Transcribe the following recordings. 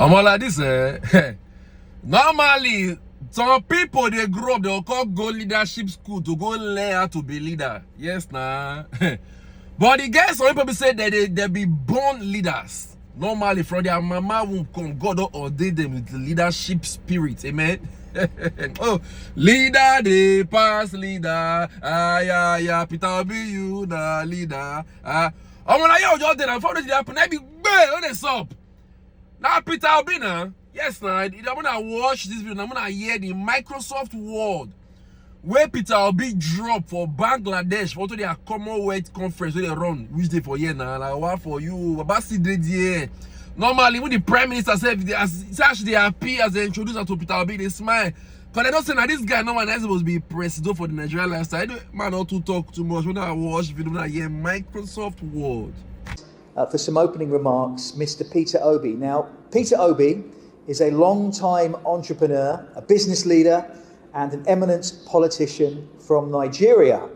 I'm all like this, normally, some people they grow up, they'll go leadership school to go learn how to be leader. Yes, nah. But the guys, some people say that they be born leaders. Normally, from their mama womb come, God don't ordain them with the leadership spirit. Amen. Oh, leader, they pass leader. Yeah, Peter will be you, the leader. I'm gonna yo, just then, I'm found it happen. I be what is up? Now Peter will be now. Yes, now I'm gonna watch this video. I'm gonna hear the Microsoft Word where Peter Obi drop for Bangladesh for their Commonwealth conference where they run which day for year now. Like what for you? About here. Normally when the Prime Minister said they happy as they introduce her to Peter Obi, they smile. Because they don't say that this guy no one is supposed to be president for the Nigerian lifestyle. Man not to talk too much. When I watch video, I hear Microsoft Word. For some opening remarks, Mr. Peter Obi. Now, Peter Obi is a long-time entrepreneur, a business leader, and an eminent politician from Nigeria.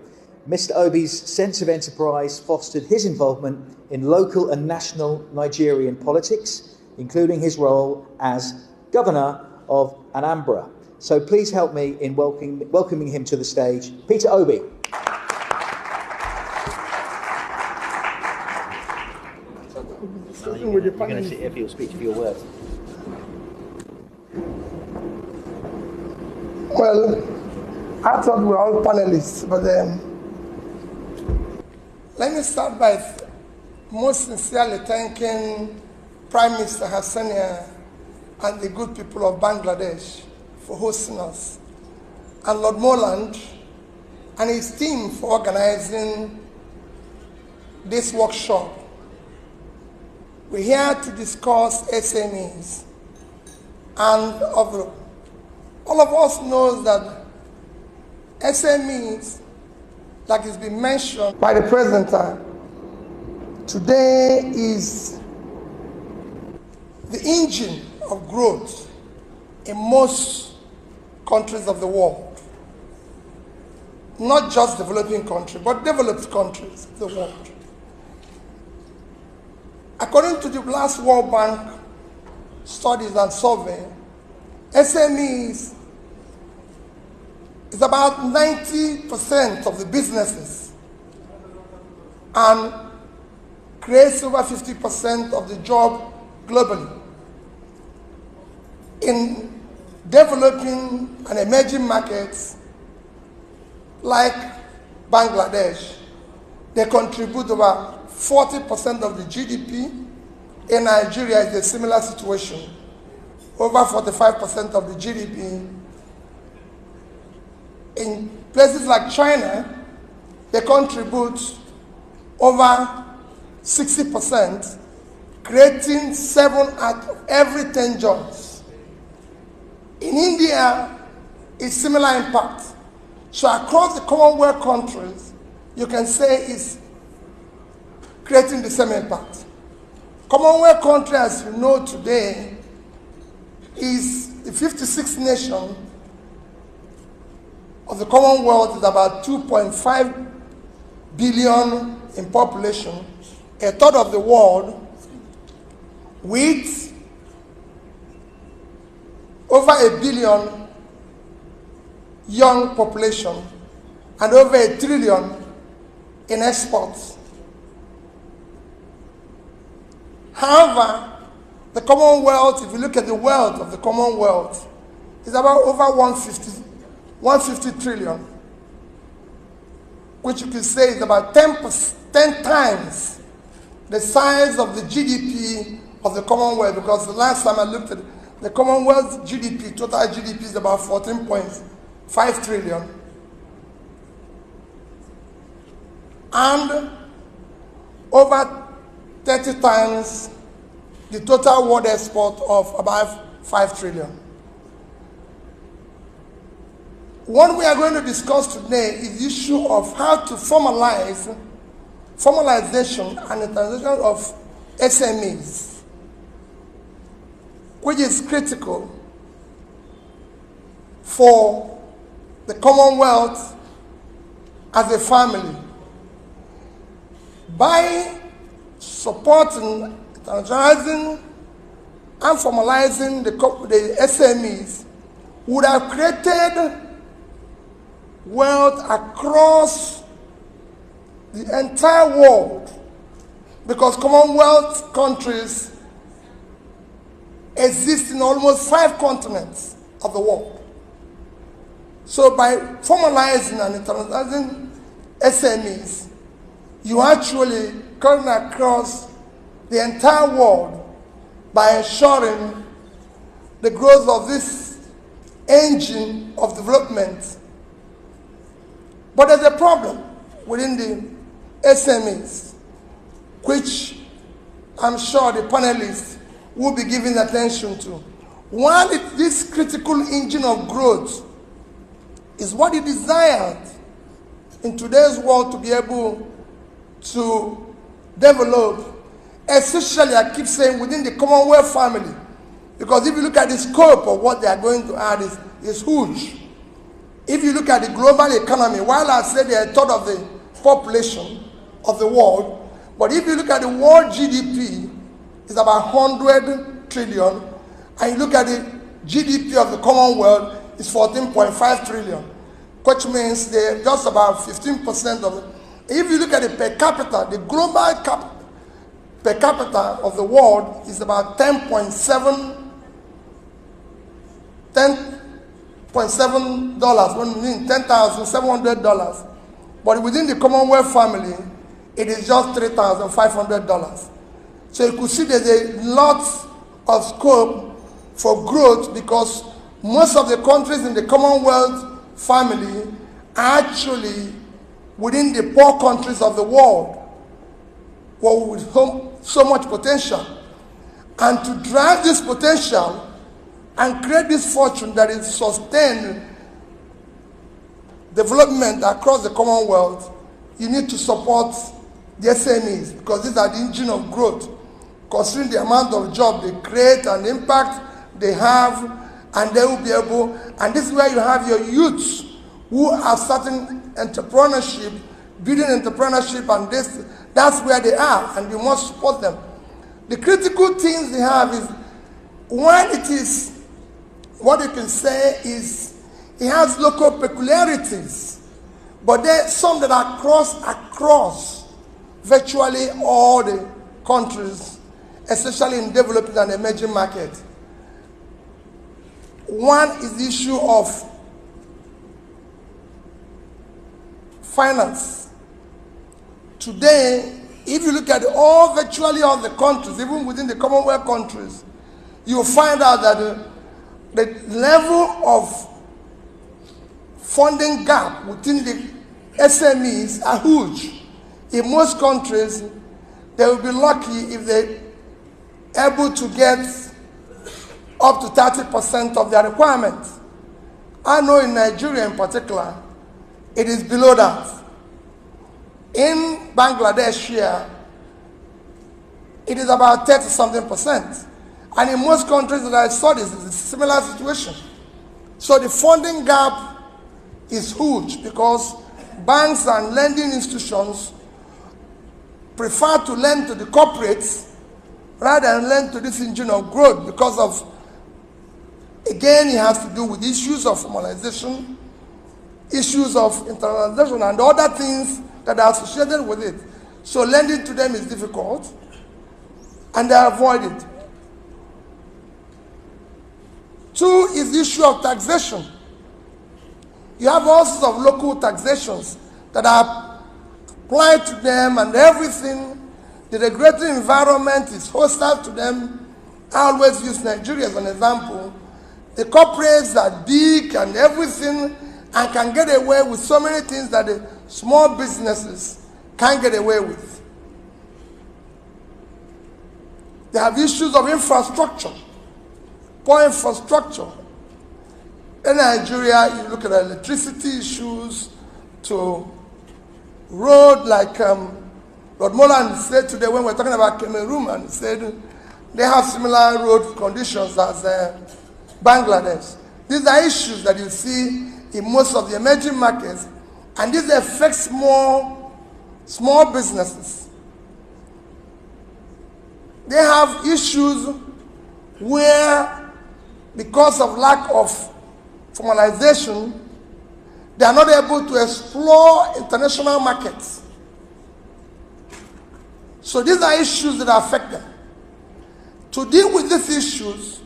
Mr. Obi's sense of enterprise fostered his involvement in local and national Nigerian politics, including his role as governor of Anambra. So please help me in welcoming him to the stage. Peter Obi. You're going to sit here for your speech, for your words. Well, I thought we were all panelists, but let me start by most sincerely thanking Prime Minister Hassania and the good people of Bangladesh for hosting us, and Lord Moreland and his team for organizing this workshop. We're here to discuss SMEs, and all of us knows that SMEs, like it's been mentioned by the presenter, today is the engine of growth in most countries of the world. Not just developing countries, but developed countries of the world. According to the last World Bank studies and survey, SMEs is about 90% of the businesses and creates over 50% of the job globally. In developing and emerging markets like Bangladesh, they contribute over 40% of the GDP. In Nigeria, it's a similar situation. Over 45% of the GDP. In places like China, they contribute over 60%, creating 7 out of every 10 jobs. In India, it's similar impact. So across the Commonwealth countries, you can say it's creating the same impact. Commonwealth country, as you know today, is the 56th nation of the Commonwealth, is about 2.5 billion in population, a third of the world, with over 1 billion young population and over 1 trillion in exports. However, the Commonwealth, if you look at the wealth of the Commonwealth, is about over 150 trillion, which you can say is about 10 times the size of the GDP of the Commonwealth, because the last time I looked at it, the Commonwealth GDP, total GDP is about 14.5 trillion. And over 30 times the total world export of about 5 trillion. What we are going to discuss today is the issue of how to formalization and internationalization of SMEs, which is critical for the Commonwealth as a family. By supporting, internationalizing, and formalizing the SMEs would have created wealth across the entire world, because Commonwealth countries exist in almost 5 continents of the world. So by formalizing and internationalizing SMEs, you actually cut across the entire world by ensuring the growth of this engine of development. But there's a problem within the SMEs, which I'm sure the panelists will be giving attention to. While this critical engine of growth is what is desired in today's world to be able to develop, especially, I keep saying, within the Commonwealth family, because if you look at the scope of what they are going to add is huge. If you look at the global economy, while I say they are a third of the population of the world, but if you look at the world GDP, it's about 100 trillion, and you look at the GDP of the Commonwealth, it's 14.5 trillion, which means they're just about 15% of it. If you look at the per capita, the global per capita of the world is about $10.7, $10,700. But within the Commonwealth family, it is just $3,500. So you could see there's a lot of scope for growth, because most of the countries in the Commonwealth family are actually within the poor countries of the world, with so much potential. And to drive this potential and create this fortune that is sustained development across the Commonwealth, you need to support the SMEs, because these are the engine of growth, considering the amount of jobs they create and the impact they have, and they will be able, and this is where you have your youths who are starting entrepreneurship, building entrepreneurship, and that's where they are, and we must support them. The critical things they have is, one, it is, what you can say is, it has local peculiarities, but there are some that are across virtually all the countries, especially in developing and emerging markets. One is the issue of finance. Today, if you look at virtually all the countries, even within the Commonwealth countries, you'll find out that the level of funding gap within the SMEs are huge. In most countries, they will be lucky if they're able to get up to 30% of their requirements. I know in Nigeria in particular, it is below that. In Bangladesh here, it is about 30-something%. And in most countries that I saw this, it's a similar situation. So the funding gap is huge, because banks and lending institutions prefer to lend to the corporates rather than lend to this engine of growth, because of, again, it has to do with issues of formalization, issues of internalization, and other things that are associated with it. So lending to them is difficult, and they avoid it. Two is the issue of taxation. You have all sorts of local taxations that are applied to them, and everything. The regulatory environment is hostile to them. I always use Nigeria as an example. The corporates are big and everything, and can get away with so many things that the small businesses can't get away with. They have issues of infrastructure, poor infrastructure. In Nigeria, you look at electricity issues, to road, like Lord Molan said today when we were talking about Cameroon, and said they have similar road conditions as Bangladesh. These are issues that you see in most of the emerging markets, and this affects more small businesses. They have issues where, because of lack of formalization, they are not able to explore international markets. So these are issues that affect them. To deal with these issues,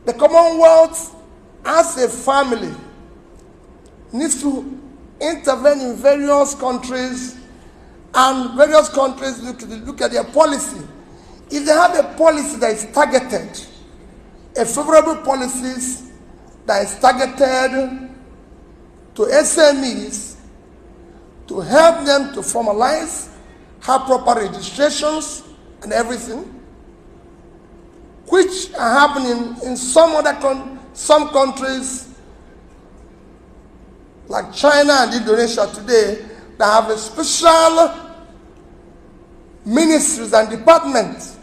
the Commonwealth, as a family, needs to intervene in various countries, and various countries look at their policy. If they have a policy that is targeted, a favorable policies that is targeted to SMEs, to help them to formalize, have proper registrations and everything, which are happening in some countries like China and Indonesia today, that have a special ministries and departments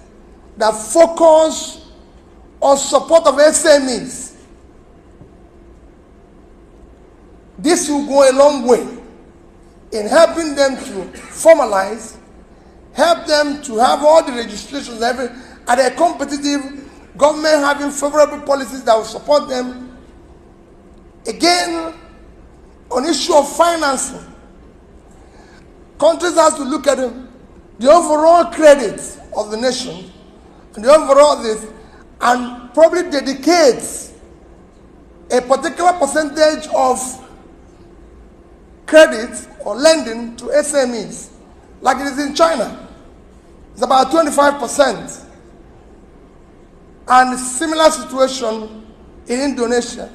that focus on support of SMEs. This will go a long way in helping them to formalize, help them to have all the registrations, and a competitive government having favorable policies that will support them. Again, on issue of financing, countries have to look at the overall credit of the nation and the overall this, and probably dedicate a particular percentage of credit or lending to SMEs, like it is in China. It's about 25%. And similar situation in Indonesia.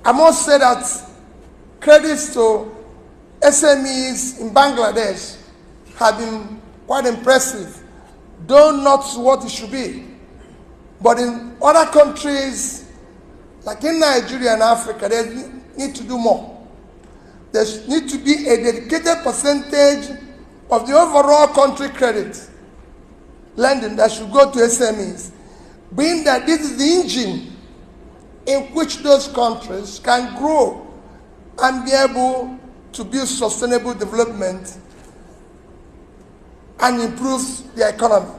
I must say that credits to SMEs in Bangladesh have been quite impressive, though not what it should be. But in other countries, like in Nigeria and Africa, they need to do more. There needs to be a dedicated percentage of the overall country credit lending that should go to SMEs, being that this is the engine in which those countries can grow and be able to build sustainable development and improve their economy.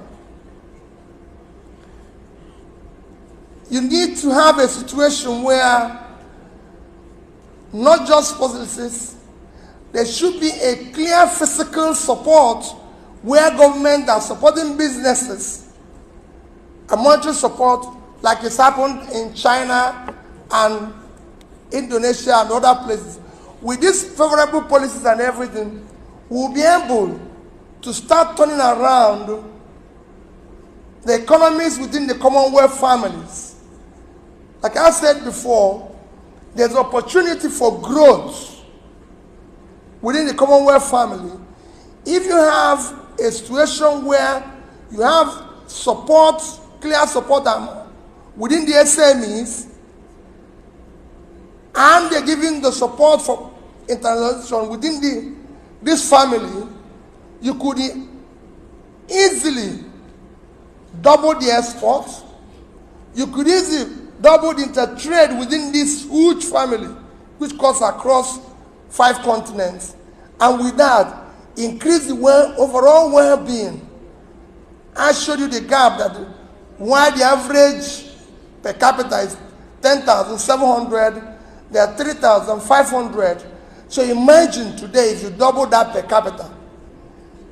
You need to have a situation where not just policies, there should be a clear fiscal support where government are supporting businesses, a monetary support like it's happened in China and Indonesia and other places. With these favorable policies and everything, we'll be able to start turning around the economies within the Commonwealth families. Like I said before, there's opportunity for growth within the Commonwealth family if you have a situation where you have support, clear support within the SMEs, and they're giving the support for internationalization within this family. You could easily double the exports. You could easily double the intertrade within this huge family, which cuts across 5 continents, and with that, increase the overall well-being. I showed you the gap that while the average per capita is 10,700, there are 3,500. So imagine today if you double that per capita.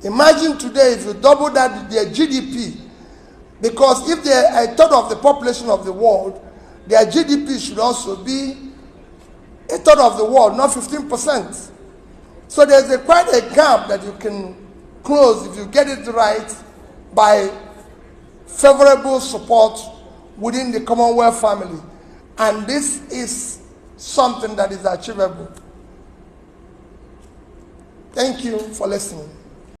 Imagine today if you double that their GDP, because if they are a third of the population of the world, their GDP should also be a third of the world, not 15%. So there's quite a gap that you can close if you get it right by favorable support within the Commonwealth family. And this is something that is achievable. Thank you for listening.